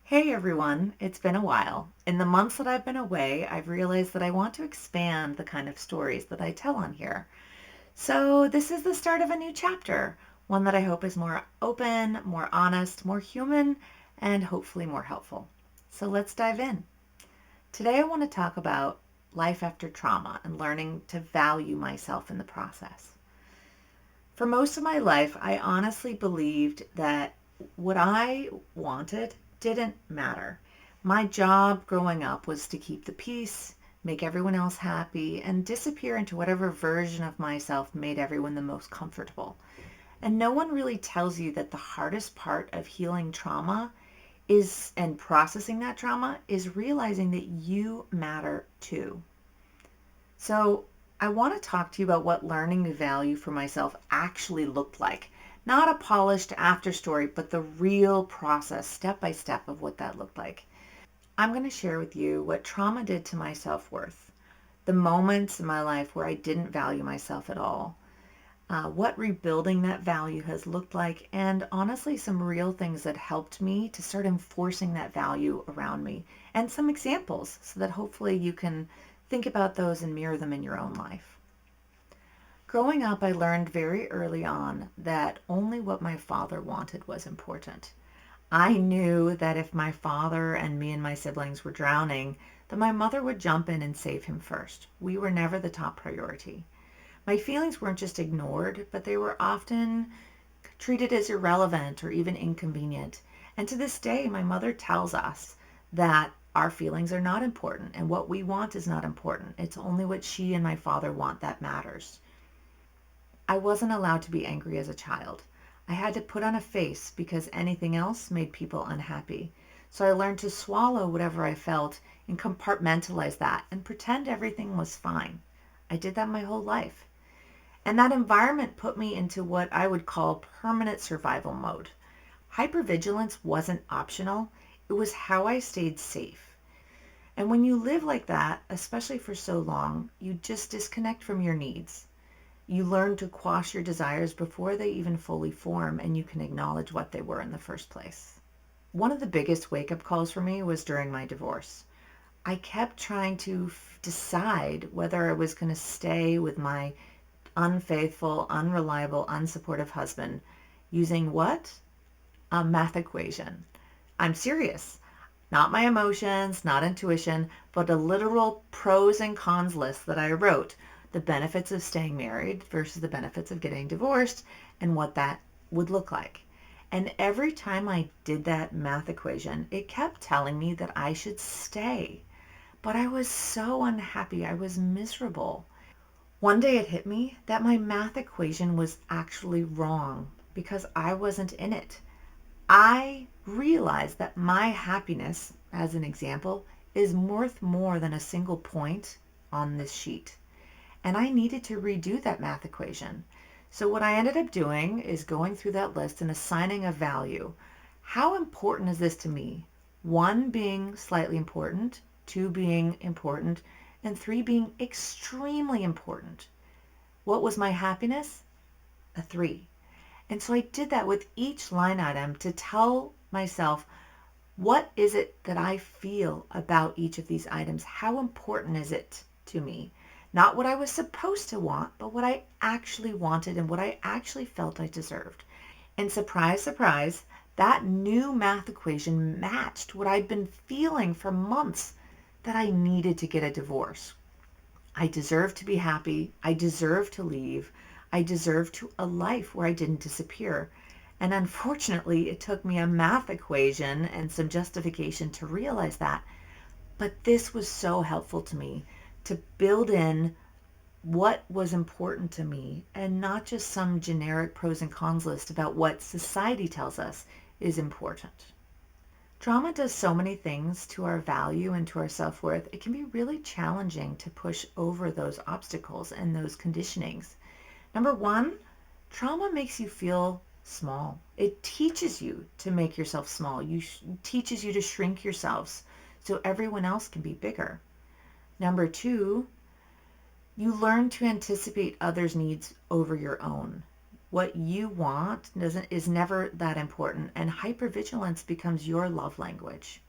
Hey everyone, it's been a while. In the months that I've been away, I've realized that I want to expand the kind of stories that I tell on here. So, this is the start of a new chapter, one that I hope is more open, more honest, more human, and hopefully more helpful. So, let's dive in. Today, I want to talk about life after trauma and learning to value myself in the process. For most of my life, I honestly believed that what I wanted didn't matter. My job growing up was to keep the peace, make everyone else happy, and disappear into whatever version of myself made everyone the most comfortable. And no one really tells you that the hardest part of healing trauma is and processing that trauma is realizing that you matter too. So, I want to talk to you about what learning to value for myself actually looked like. Not a polished after story, but the real process, step by step, of what that looked like. I'm going to share with you what trauma did to my self worth, the moments in my life where I didn't value myself at all, what rebuilding that value has looked like, and honestly, some real things that helped me to start enforcing that value around me, and some examples so that hopefully you can think about those and mirror them in your own life. Growing up, I learned very early on that only what my father wanted was important. I knew that if my father and me and my siblings were drowning, that my mother would jump in and save him first. We were never the top priority. My feelings weren't just ignored, but they were often treated as irrelevant or even inconvenient. And to this day, my mother tells us that our feelings are not important and what we want is not important. It's only what she and my father want that matters. I wasn't allowed to be angry as a child. I had to put on a face because anything else made people unhappy. So I learned to swallow whatever I felt and compartmentalize that and pretend everything was fine. I did that my whole life. And that environment put me into what I would call permanent survival mode. Hypervigilance wasn't optional, it was how I stayed safe. And when you live like that, especially for so long, you just disconnect from your needs. You learn to quash your desires before they even fully form and you can acknowledge what they were in the first place. One of the biggest wake up calls for me was during my divorce. I kept trying to decide whether I was going to stay with my unfaithful, unreliable, unsupportive husband using what? A math equation. I'm serious. Not my emotions, not intuition, but a literal pros and cons list that I wrote. The benefits of staying married versus the benefits of getting divorced and what that would look like. And every time I did that math equation, it kept telling me that I should stay. But I was so unhappy. I was miserable. One day it hit me that my math equation was actually wrong because I wasn't in it. I realized that my happiness, as an example, is worth more than a single point on this sheet. And I needed to redo that math equation. So what I ended up doing is going through that list and assigning a value. How important is this to me? 1 being slightly important, 2 being important, and 3 being extremely important. What was my happiness? A 3. And so I did that with each line item to tell myself, what is it that I feel about each of these items? How important is it to me? Not what I was supposed to want, but what I actually wanted and what I actually felt I deserved. And surprise, surprise, that new math equation matched what I'd been feeling for months, that I needed to get a divorce. I deserved to be happy. I deserved to leave. I deserved a life where I didn't disappear. And unfortunately, it took me a math equation and some justification to realize that. But this was so helpful to me to build in what was important to me and not just some generic pros and cons list about what society tells us is important. Trauma does so many things to our value and to our self-worth. It can be really challenging to push over those obstacles and those conditionings. Number one, trauma makes you feel small. It teaches you to make yourself small. Teaches you to shrink yourselves so everyone else can be bigger. Number two, you learn to anticipate others' needs over your own. What you want is never that important, and hypervigilance becomes your love language.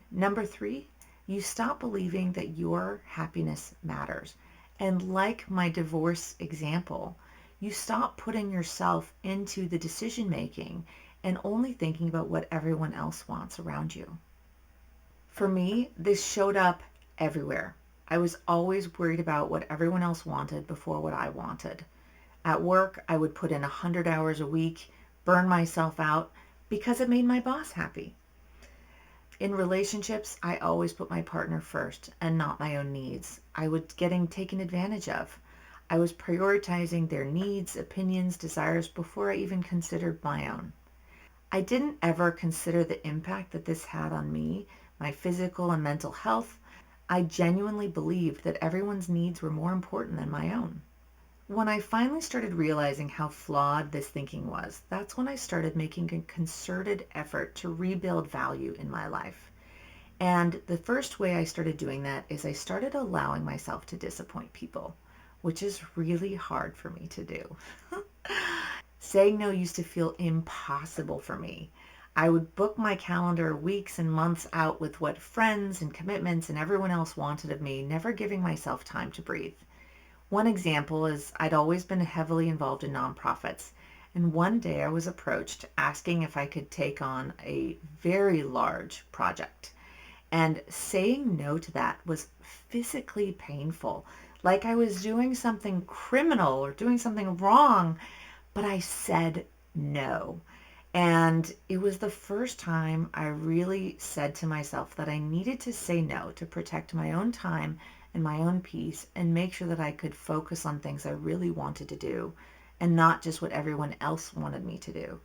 Number 3, you stop believing that your happiness matters. And like my divorce example, you stop putting yourself into the decision making and only thinking about what everyone else wants around you. For me, this showed up everywhere. I was always worried about what everyone else wanted before what I wanted. At work, I would put in 100 hours a week, burn myself out because it made my boss happy. In relationships, I always put my partner first and not my own needs. I was getting taken advantage of. I was prioritizing their needs, opinions, desires before I even considered my own. I didn't ever consider the impact that this had on me, my physical and mental health. I genuinely believed that everyone's needs were more important than my own. When I finally started realizing how flawed this thinking was, that's when I started making a concerted effort to rebuild value in my life. And the first way I started doing that is I started allowing myself to disappoint people, which is really hard for me to do. Saying no used to feel impossible for me. I would book my calendar weeks and months out with what friends and commitments and everyone else wanted of me, never giving myself time to breathe. One example is I'd always been heavily involved in nonprofits, and one day I was approached asking if I could take on a very large project. And saying no to that was physically painful, like I was doing something criminal or doing something wrong, but I said no. And it was the first time I really said to myself that I needed to say no to protect my own time and my own peace and make sure that I could focus on things I really wanted to do and not just what everyone else wanted me to do.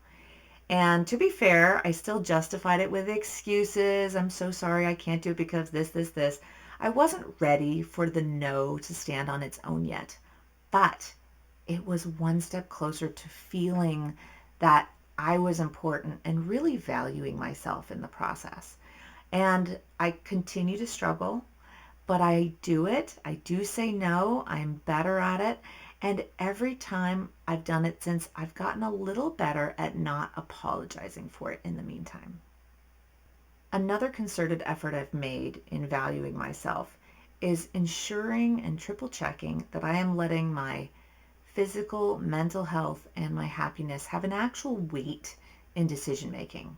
And to be fair, I still justified it with excuses. I'm so sorry I can't do it because this. I wasn't ready for the no to stand on its own yet. But it was one step closer to feeling that I was important and really valuing myself in the process. And I continue to struggle, but I do it. I do say no. I'm better at it. And every time I've done it since, I've gotten a little better at not apologizing for it in the meantime. Another concerted effort I've made in valuing myself is ensuring and triple checking that I am letting my physical, mental health, and my happiness have an actual weight in decision making.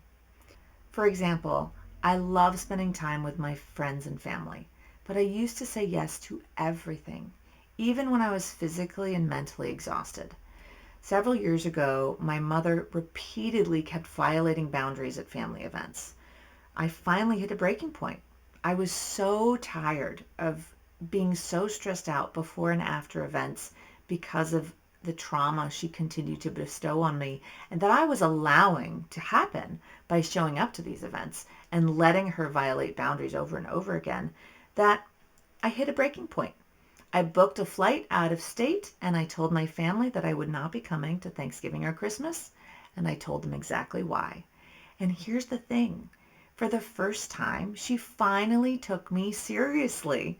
For example, I love spending time with my friends and family, but I used to say yes to everything, even when I was physically and mentally exhausted. Several years ago, my mother repeatedly kept violating boundaries at family events. I finally hit a breaking point. I was so tired of being so stressed out before and after events because of the trauma she continued to bestow on me and that I was allowing to happen by showing up to these events and letting her violate boundaries over and over again, that I hit a breaking point. I booked a flight out of state and I told my family that I would not be coming to Thanksgiving or Christmas, and I told them exactly why. And here's the thing. For the first time, she finally took me seriously.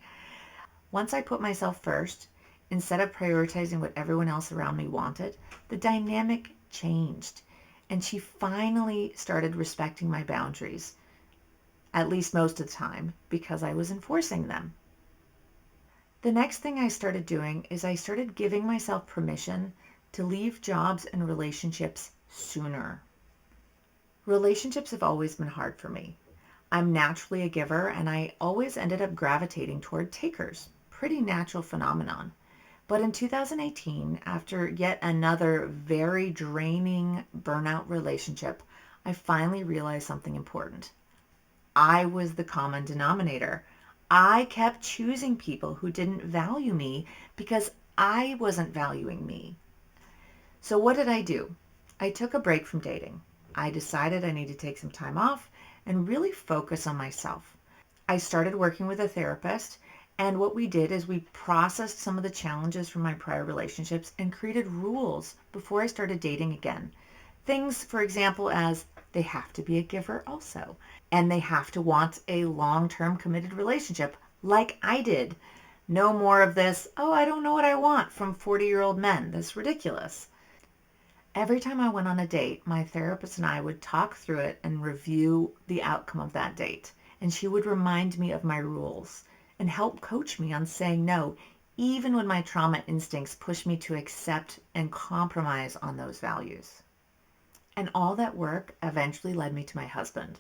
Once I put myself first, instead of prioritizing what everyone else around me wanted, the dynamic changed. And she finally started respecting my boundaries, at least most of the time, because I was enforcing them. The next thing I started doing is I started giving myself permission to leave jobs and relationships sooner. Relationships have always been hard for me. I'm naturally a giver, and I always ended up gravitating toward takers. Pretty natural phenomenon. But in 2018, after yet another very draining burnout relationship, I finally realized something important. I was the common denominator. I kept choosing people who didn't value me because I wasn't valuing me. So what did I do? I took a break from dating. I decided I needed to take some time off and really focus on myself. I started working with a therapist, and what we did is we processed some of the challenges from my prior relationships and created rules before I started dating again. Things, for example, as they have to be a giver also, and they have to want a long-term committed relationship like I did. No more of this, oh, I don't know what I want from 40-year-old men. That's ridiculous. Every time I went on a date, my therapist and I would talk through it and review the outcome of that date. And she would remind me of my rules and help coach me on saying no, even when my trauma instincts push me to accept and compromise on those values. And all that work eventually led me to my husband,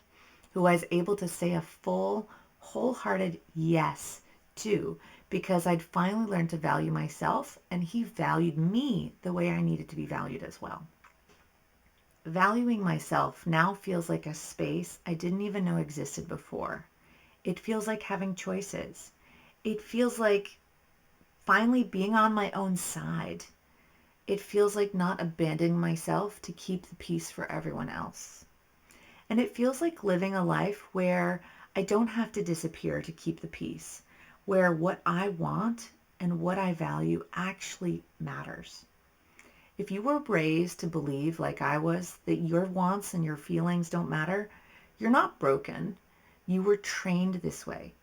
who I was able to say a full, wholehearted yes to because I'd finally learned to value myself and he valued me the way I needed to be valued as well. Valuing myself now feels like a space I didn't even know existed before. It feels like having choices. It feels like finally being on my own side. It feels like not abandoning myself to keep the peace for everyone else. And it feels like living a life where I don't have to disappear to keep the peace, where what I want and what I value actually matters. If you were raised to believe, like I was, that your wants and your feelings don't matter, you're not broken. You were trained this way.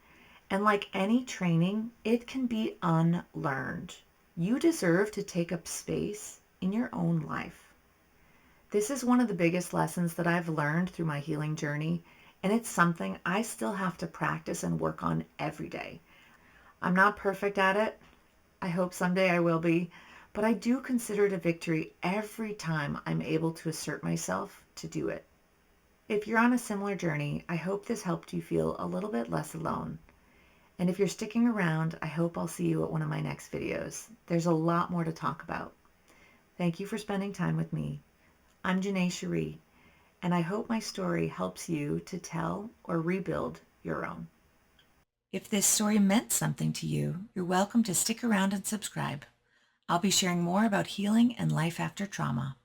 And like any training, it can be unlearned. You deserve to take up space in your own life. This is one of the biggest lessons that I've learned through my healing journey, and it's something I still have to practice and work on every day. I'm not perfect at it. I hope someday I will be, but I do consider it a victory every time I'm able to assert myself to do it. If you're on a similar journey, I hope this helped you feel a little bit less alone. And if you're sticking around, I hope I'll see you at one of my next videos. There's a lot more to talk about. Thank you for spending time with me. I'm Janae Cherie, and I hope my story helps you to tell or rebuild your own. If this story meant something to you, you're welcome to stick around and subscribe. I'll be sharing more about healing and life after trauma.